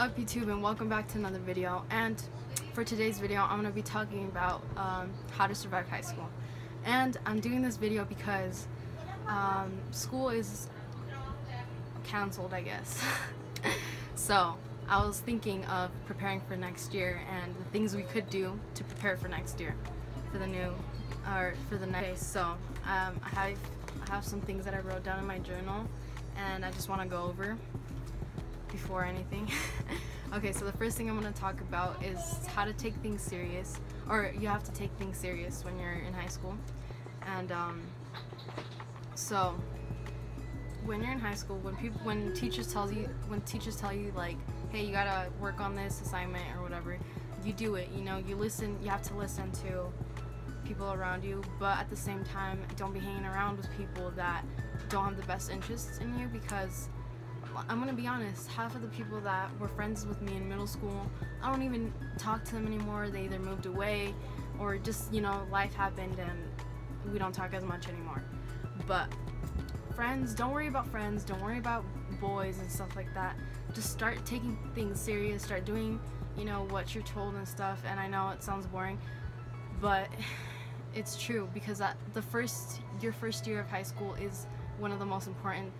up YouTube, and welcome back to another video. And for today's video I'm going to be talking about how to survive high school. And I'm doing this video because school is canceled, I guess. So I was thinking of preparing for next year and the things we could do to prepare for next year, for the next day. So I have some things that I wrote down in my journal and I just want to go over before anything. Okay, so the first thing I'm going to talk about is how to take things serious, or you have to take things serious when you're in high school. And so when you're in high school, when teachers tell you like, hey, you gotta work on this assignment or whatever, you do it. You know, you have to listen to people around you, but at the same time, don't be hanging around with people that don't have the best interests in you, because I'm gonna be honest, half of the people that were friends with me in middle school, I don't even talk to them anymore. They either moved away or just, you know, life happened and we don't talk as much anymore. But friends, don't worry about friends, don't worry about boys and stuff like that. Just start taking things serious, start doing, you know, what you're told and stuff. And I know it sounds boring, but it's true, because your first year of high school is one of the most important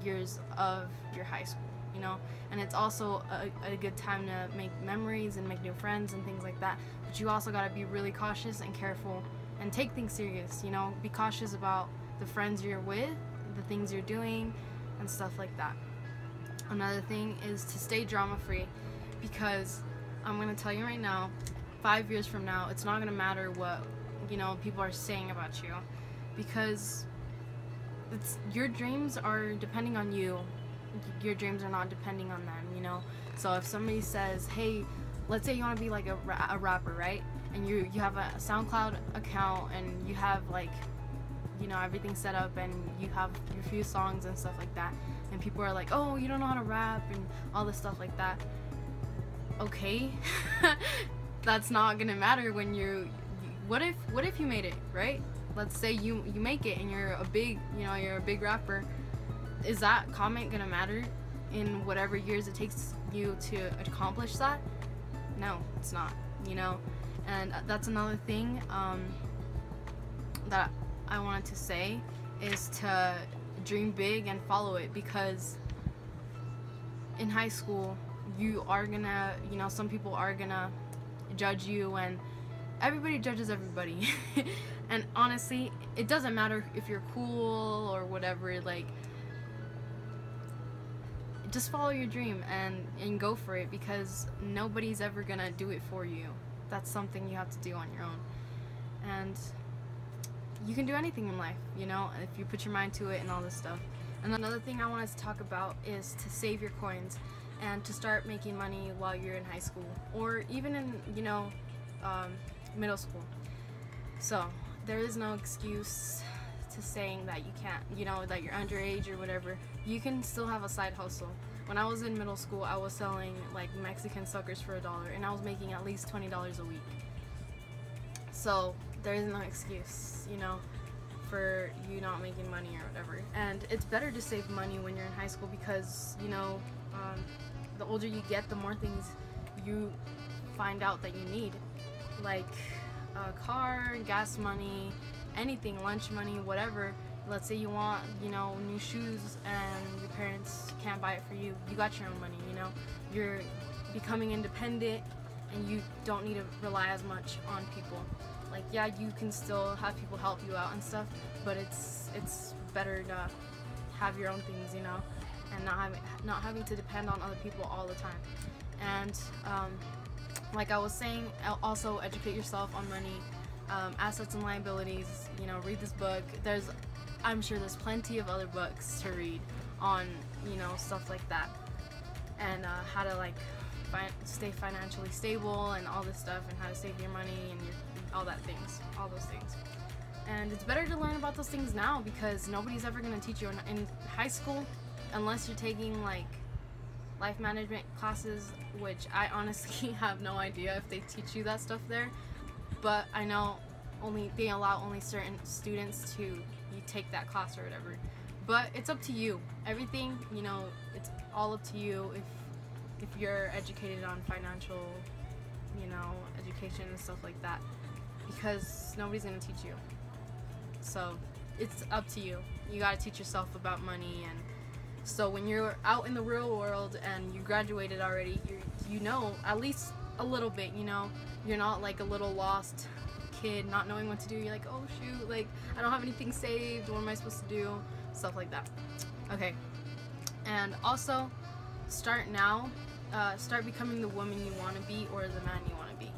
years of your high school, you know, and it's also a good time to make memories and make new friends and things like that. But you also got to be really cautious and careful and take things serious, you know. Be cautious about the friends you're with, the things you're doing, and stuff like that. Another thing is to stay drama free, because I'm gonna tell you right now, 5 years from now, it's not gonna matter what, you know, people are saying about you, because your dreams are depending on you. Your dreams are not depending on them, you know. So if somebody says, hey, let's say you want to be like a rapper, right? And you have a SoundCloud account and you have, like, you know, everything set up and you have your few songs and stuff like that, and people are like, oh, you don't know how to rap and all this stuff like that. Okay. That's not gonna matter when what if you made it, right? Let's say you make it and you're a big rapper. Is that comment gonna matter in whatever years it takes you to accomplish that? No, it's not, you know. And that's another thing that I wanted to say, is to dream big and follow it, because in high school you are gonna, you know, some people are gonna judge you, and everybody judges everybody. And honestly, it doesn't matter if you're cool or whatever, like, just follow your dream and go for it, because nobody's ever gonna do it for you. That's something you have to do on your own. And you can do anything in life, you know, if you put your mind to it and all this stuff. And another thing I wanted to talk about is to save your coins and to start making money while you're in high school, or even in, you know, middle school. So there is no excuse to saying that you can't, you know, that you're underage or whatever. You can still have a side hustle. When I was in middle school, I was selling like Mexican suckers for $1, and I was making at least $20 a week. So there is no excuse, you know, for you not making money or whatever. And it's better to save money when you're in high school, because, you know, the older you get, the more things you find out that you need, like a car, gas money, anything, lunch money, whatever. Let's say you want, you know, new shoes and your parents can't buy it for you. You got your own money, you know. You're becoming independent and you don't need to rely as much on people. Like, yeah, you can still have people help you out and stuff, but it's better to have your own things, you know, and not having to depend on other people all the time. And like I was saying, also educate yourself on money, assets and liabilities. You know, read this book. I'm sure there's plenty of other books to read on, you know, stuff like that, and how to, like, stay financially stable and all this stuff, and how to save your money and all those things. And it's better to learn about those things now, because nobody's ever going to teach you in high school, unless you're taking like life management classes, which I honestly have no idea if they teach you that stuff there, but I know they allow only certain students to take that class or whatever. But it's up to you. Everything, you know, it's all up to you. If if you're educated on financial, education and stuff like that, because nobody's gonna teach you. So it's up to you. You gotta teach yourself about money. And so when you're out in the real world and you graduated already, you know at least a little bit. You're not like a little lost kid not knowing what to do. You're like, oh shoot, like I don't have anything saved, what am I supposed to do? Stuff like that. Okay. And also start now. Start becoming the woman you want to be or the man you want to be.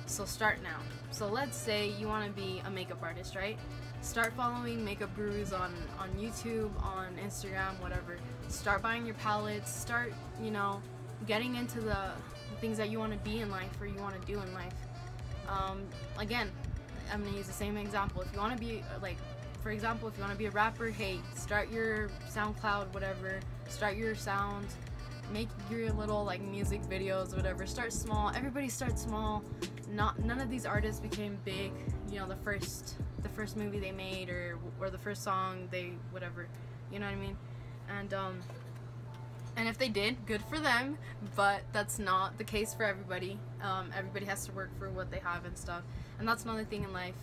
So start now. So let's say you want to be a makeup artist, right? Start following makeup gurus on YouTube, on Instagram, whatever. Start buying your palettes. Start, getting into the things that you want to be in life or you want to do in life. Again, I'm going to use the same example. If you want to be, for example, if you want to be a rapper, hey, start your SoundCloud, whatever. Start your sound. Make your little, music videos, whatever. Start small. Everybody starts small. None of these artists became big, the first movie they made or the first song they, whatever. You know what I mean? And if they did, good for them, but that's not the case for everybody. Everybody has to work for what they have and stuff. And that's another thing in life.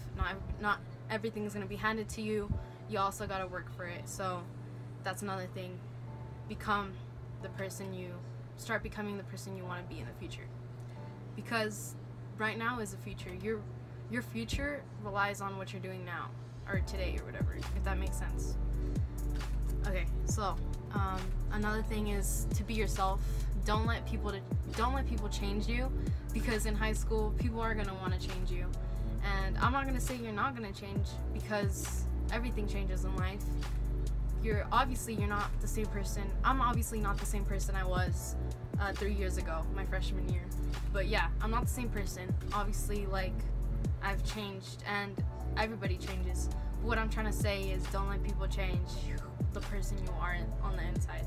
Not everything's going to be handed to you. You also got to work for it. So that's another thing. Start becoming the person you want to be in the future. Because right now is the future. Your future relies on what you're doing now, or today, or whatever, if that makes sense. Okay, so another thing is to be yourself. Don't let people change you, because in high school people are gonna want to change you, and I'm not gonna say you're not gonna change, because everything changes in life. You're not the same person. I'm obviously not the same person I was 3 years ago, my freshman year. But yeah, I'm not the same person. Obviously, I've changed, and everybody changes. But what I'm trying to say is, don't let people change the person you are on the inside.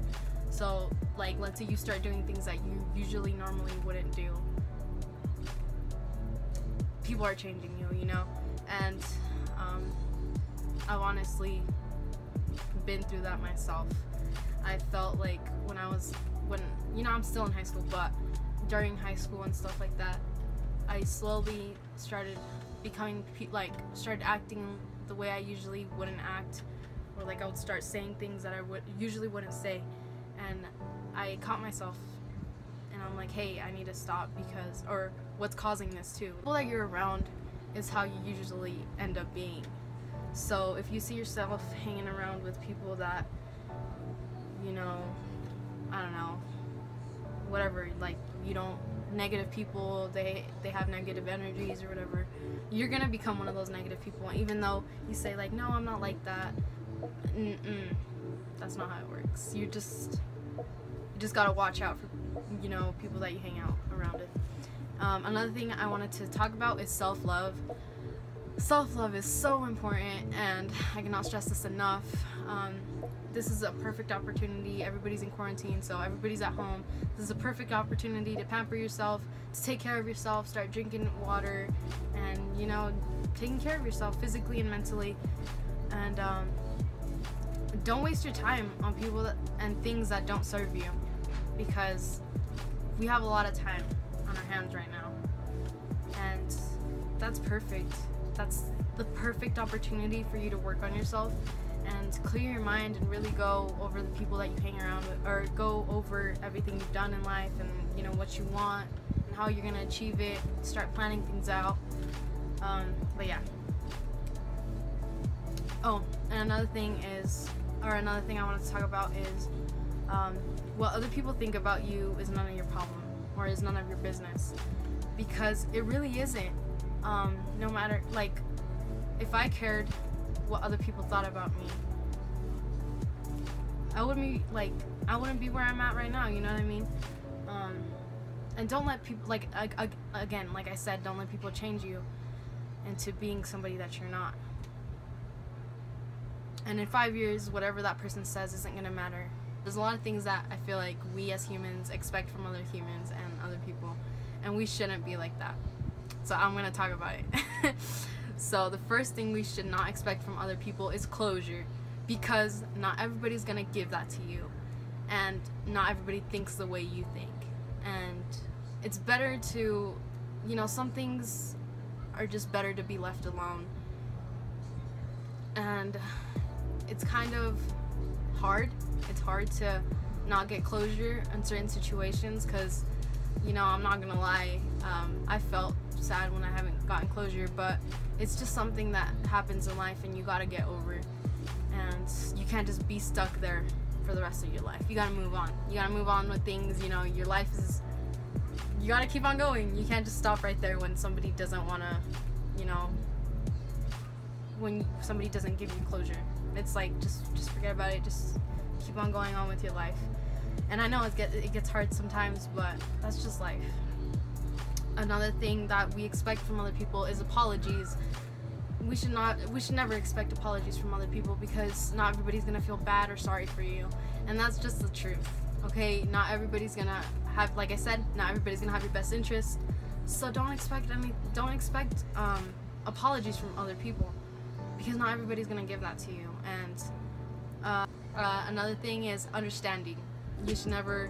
So, let's say you start doing things that you usually normally wouldn't do. People are changing you, and I've honestly been through that myself. I felt like when I'm still in high school, but during high school and stuff like that, I slowly started started acting the way I usually wouldn't act, or I would start saying things that I usually wouldn't say, and I caught myself, and I'm like, hey, I need to stop, or what's causing this too. People that you're around is how you usually end up being. So if you see yourself hanging around with people that, I don't know, whatever, negative people, they have negative energies or whatever, you're gonna become one of those negative people, even though you say no, I'm not like that. That's not how it works. You just gotta watch out for people that you hang out around with. Another thing I wanted to talk about is self-love. Self-love is so important, and I cannot stress this enough. This is a perfect opportunity. Everybody's in quarantine, so everybody's at home. This is a perfect opportunity to pamper yourself, to take care of yourself, start drinking water, and taking care of yourself physically and mentally. And don't waste your time on people and things that don't serve you, because we have a lot of time on our hands right now, and that's perfect. That's the perfect opportunity for you to work on yourself and clear your mind and really go over the people that you hang around with, or go over everything you've done in life, and what you want and how you're gonna achieve it. Start planning things out. But yeah. Oh, and another thing I wanted to talk about is what other people think about you is none of your problem, or is none of your business, because it really isn't. No matter, if I cared what other people thought about me, I wouldn't be where I'm at right now, you know what I mean? And don't let people, again, like I said, don't let people change you into being somebody that you're not. And in 5 years, whatever that person says isn't gonna matter. There's a lot of things that I feel like we as humans expect from other humans and other people, and we shouldn't be like that. So I'm gonna talk about it. So the first thing we should not expect from other people is closure, because not everybody's gonna give that to you, and not everybody thinks the way you think. it's better to, you know, some things are just better to be left alone. And it's kind of hard. It's hard to not get closure in certain situations, because, you know, I'm not gonna lie, I felt sad when I haven't gotten closure, but it's just something that happens in life and you gotta get over. And you can't just be stuck there for the rest of your life. You gotta move on. You gotta move on with things. You know, your life is, you gotta keep on going. You can't just stop right there when somebody doesn't wanna, you know, when somebody doesn't give you closure. It's like, just forget about it. Just keep on going on with your life. And I know it gets hard sometimes, but that's just life. Another thing that we expect from other people is apologies. We should never expect apologies from other people, because not everybody's gonna feel bad or sorry for you, and that's just the truth. Okay, not everybody's gonna have, like I said, not everybody's gonna have your best interest. So don't expect apologies from other people, because not everybody's gonna give that to you. And another thing is understanding. You should never,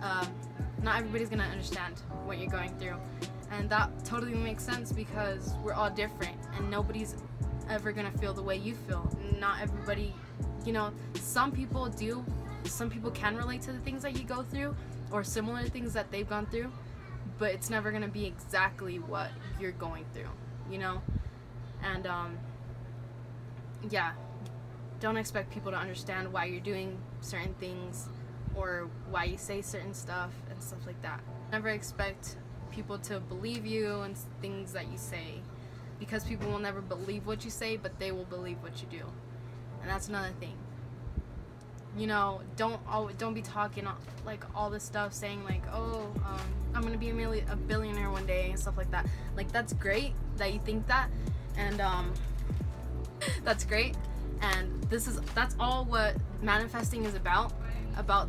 not everybody's gonna understand what you're going through, and that totally makes sense, because we're all different and nobody's ever gonna feel the way you feel. Not everybody, you know, some people do, some people can relate to the things that you go through or similar things that they've gone through, but it's never gonna be exactly what you're going through, you know. And yeah, don't expect people to understand why you're doing certain things or why you say certain stuff and stuff like that. Never expect people to believe you and things that you say, because people will never believe what you say, but they will believe what you do. And that's another thing. You know, don't be talking like all this stuff, saying like, oh, I'm gonna be a billionaire one day and stuff like that. Like, that's great that you think that, and that's great. And that's all what manifesting is about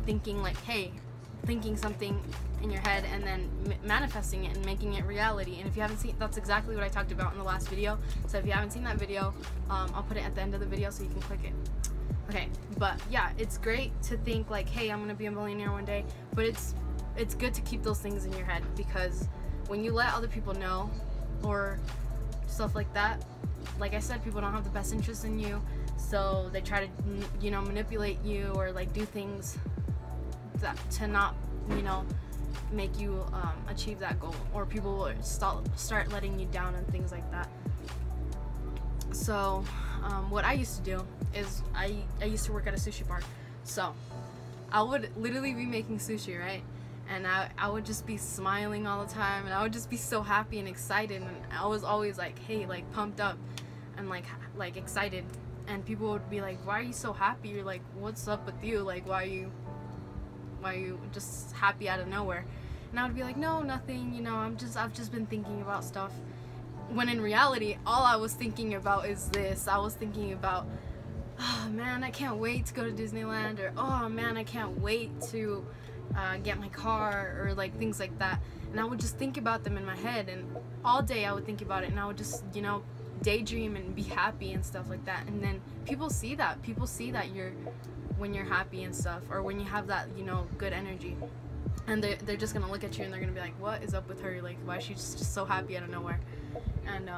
thinking like, hey, thinking something in your head and then manifesting it and making it reality. And if you haven't seen, that's exactly what I talked about in the last video. So if you haven't seen that video, I'll put it at the end of the video so you can click it. Okay, but yeah, it's great to think like, hey, I'm gonna be a millionaire one day, but it's good to keep those things in your head, because when you let other people know or stuff like that, like I said, people don't have the best interest in you, so they try to, you know, manipulate you or like do things that to not, you know, make you achieve that goal, or people will start letting you down and things like that. So what I used to do is I used to work at a sushi bar, so I would literally be making sushi, right? And I would just be smiling all the time, and I would just be so happy and excited, and I was always like, hey, like pumped up and like excited, and people would be like, why are you so happy? You're like, what's up with you? Like, why are you just happy out of nowhere? And I would be like, no, nothing, you know, I've just been thinking about stuff. When in reality, all I was thinking about is this. I was thinking about, oh man, I can't wait to go to Disneyland, or oh man, I can't wait to get my car, or like things like that. And I would just think about them in my head, and all day I would think about it, and I would just, you know, daydream and be happy and stuff like that. And then people see that when you're happy and stuff, or when you have that, you know, good energy, and they're just gonna look at you and they're gonna be like, what is up with her? Like, why is she just so happy out of nowhere? And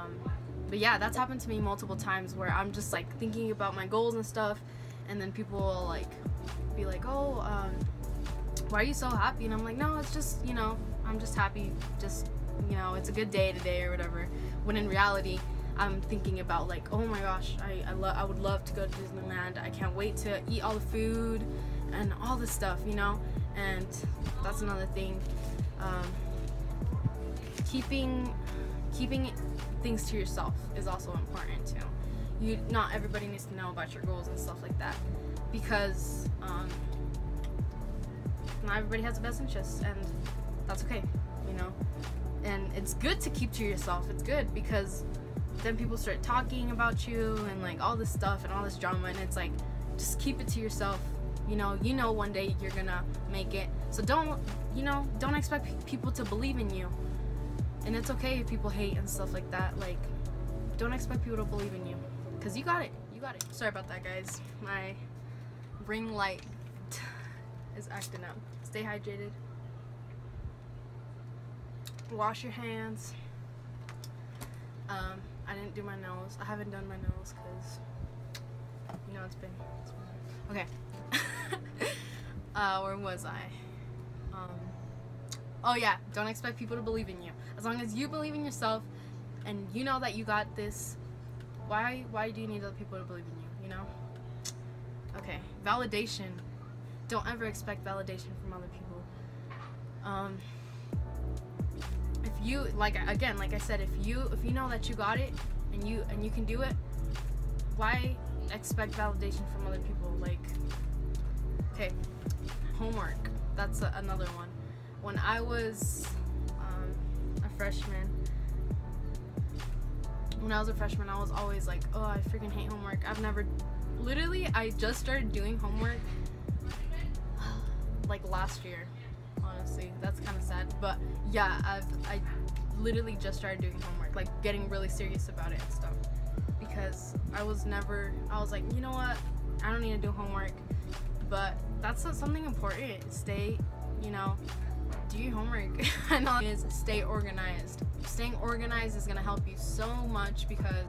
but yeah, that's happened to me multiple times, where I'm just like thinking about my goals and stuff, and then people will like be like, oh, why are you so happy? And I'm like, no, it's just, you know, I'm just happy, just, you know, it's a good day today or whatever. When in reality, I'm thinking about like, oh my gosh, I would love to go to Disneyland. I can't wait to eat all the food and all this stuff, you know. And that's another thing. Keeping things to yourself is also important too. Not everybody needs to know about your goals and stuff like that, because not everybody has the best interests, and that's okay, you know. And it's good to keep to yourself. It's good, because then people start talking about you and like all this stuff and all this drama, and it's like, just keep it to yourself. You know one day you're gonna make it, so don't expect people to believe in you. And it's okay if people hate and stuff like that. Like, don't expect people to believe in you, because you got it. Sorry about that, guys. My ring light is acting up. Stay hydrated. wash your hands. I didn't do my nails. I haven't done my nails because, you know, it's been okay. Where was I? Oh yeah, don't expect people to believe in you. As long as you believe in yourself and you know that you got this, why do you need other people to believe in you, you know? Okay, validation. Don't ever expect validation from other people. If you, like I said, if you know that you got it and you can do it, why expect validation from other people? Like, okay, homework. That's another one. When I was a freshman, I was always like, oh, I freaking hate homework. I just started doing homework like last year. Honestly, that's kind of sad, but yeah, I literally just started doing homework, like getting really serious about it and stuff, because I was like, you know what, I don't need to do homework, but that's something important. Stay, you know, do your homework. And all is stay organized. Staying organized is gonna help you so much because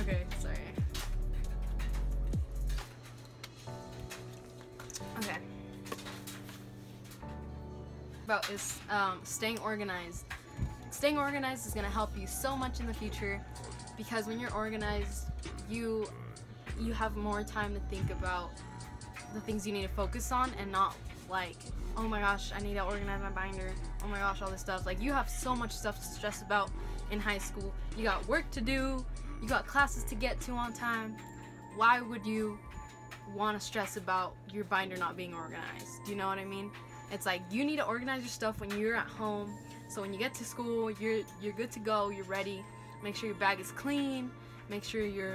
okay, sorry. Okay. About is staying organized. Staying organized is gonna help you so much in the future, because when you're organized, you have more time to think about the things you need to focus on, and not like, oh my gosh, I need to organize my binder, oh my gosh, all this stuff. Like, you have so much stuff to stress about in high school. You got work to do, you got classes to get to on time. Why would you want to stress about your binder not being organized? Do you know what I mean? It's like, you need to organize your stuff when you're at home, so when you get to school, you're good to go, you're ready. Make sure your bag is clean, make sure you're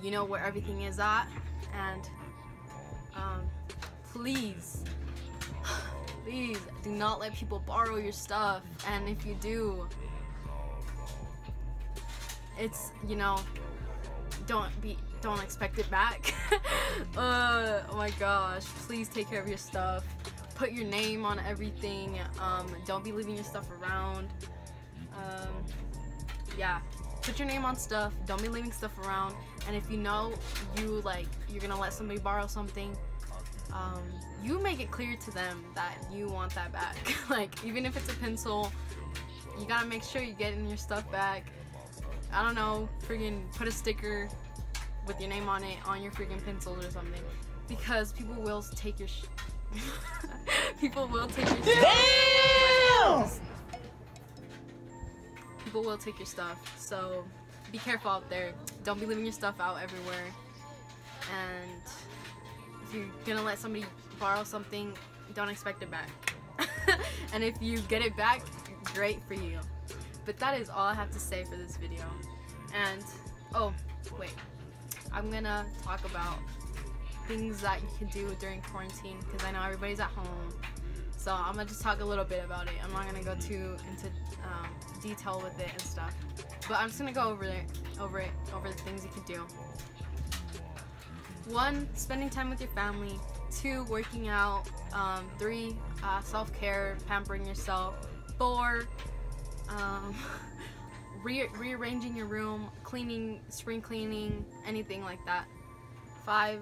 you know where everything is at, and please do not let people borrow your stuff. And if you do, it's, you know, don't expect it back. Oh my gosh, please take care of your stuff. Put your name on everything. Don't be leaving your stuff around. Yeah, put your name on stuff. Don't be leaving stuff around. And if you know you're gonna let somebody borrow something, you make it clear to them that you want that back. Like, even if it's a pencil, you gotta make sure you're getting your stuff back. I don't know, friggin' put a sticker with your name on it on your freaking pencils or something, because people will take your people will take your stuff. People will take your stuff, so be careful out there. Don't be leaving your stuff out everywhere. And if you're gonna let somebody borrow something, don't expect it back. And if you get it back, great for you. But that is all I have to say for this video. And oh wait, I'm gonna talk about things that you can do during quarantine, because I know everybody's at home, so I'm gonna just talk a little bit about it. I'm not gonna go too into detail with it and stuff, but I'm just gonna go over the things you can do. 1, spending time with your family. 2, working out. 3, self-care, pampering yourself. 4, rearranging your room, cleaning, spring cleaning, anything like that. 5,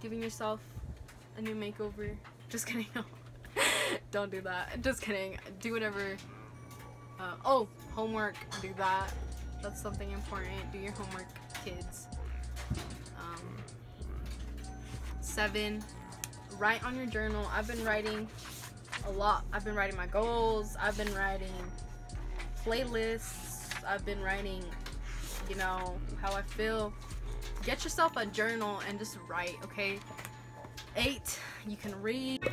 giving yourself a new makeover. Just kidding. Don't do that. Just kidding. Do whatever. Oh, homework. Do that. That's something important. Do your homework, kids. 7, write on your journal. I've been writing a lot. I've been writing my goals. I've been writing playlists. I've been writing, you know, how I feel. Get yourself a journal and just write, okay? 8, you can read.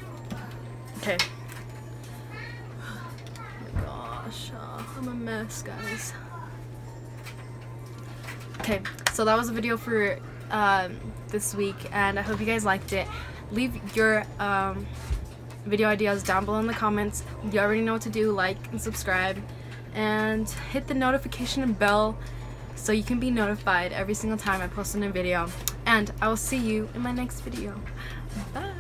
Okay. Oh my gosh, I'm a mess, guys. Okay, so that was a video for this week, and I hope you guys liked it. Leave your video ideas down below in the comments. You already know what to do. Like and subscribe, and hit the notification bell so you can be notified every single time I post a new video. And I will see you in my next video. Bye.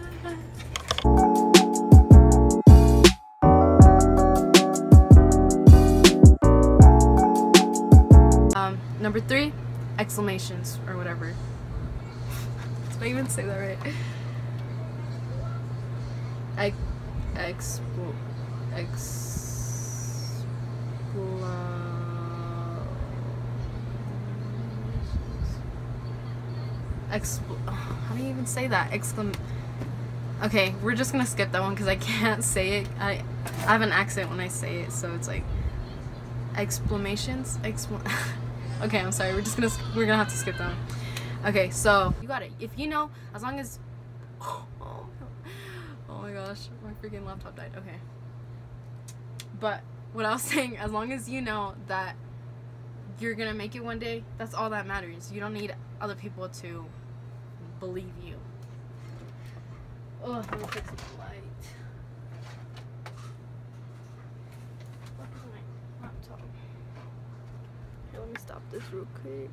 Number 3, exclamations or whatever. Did I even say that right? How do you even say that? Okay, we're just gonna skip that one because I can't say it. I have an accent when I say it, so it's like exclamations. Okay, I'm sorry. We're gonna have to skip that one. Okay, so you got it. If you know, as long as oh my gosh, my freaking laptop died. Okay, but what I was saying, as long as you know that you're gonna make it one day, that's all that matters. You don't need other people to believe you. Oh, let me fix the light. What is my laptop? Okay, let me stop this real quick.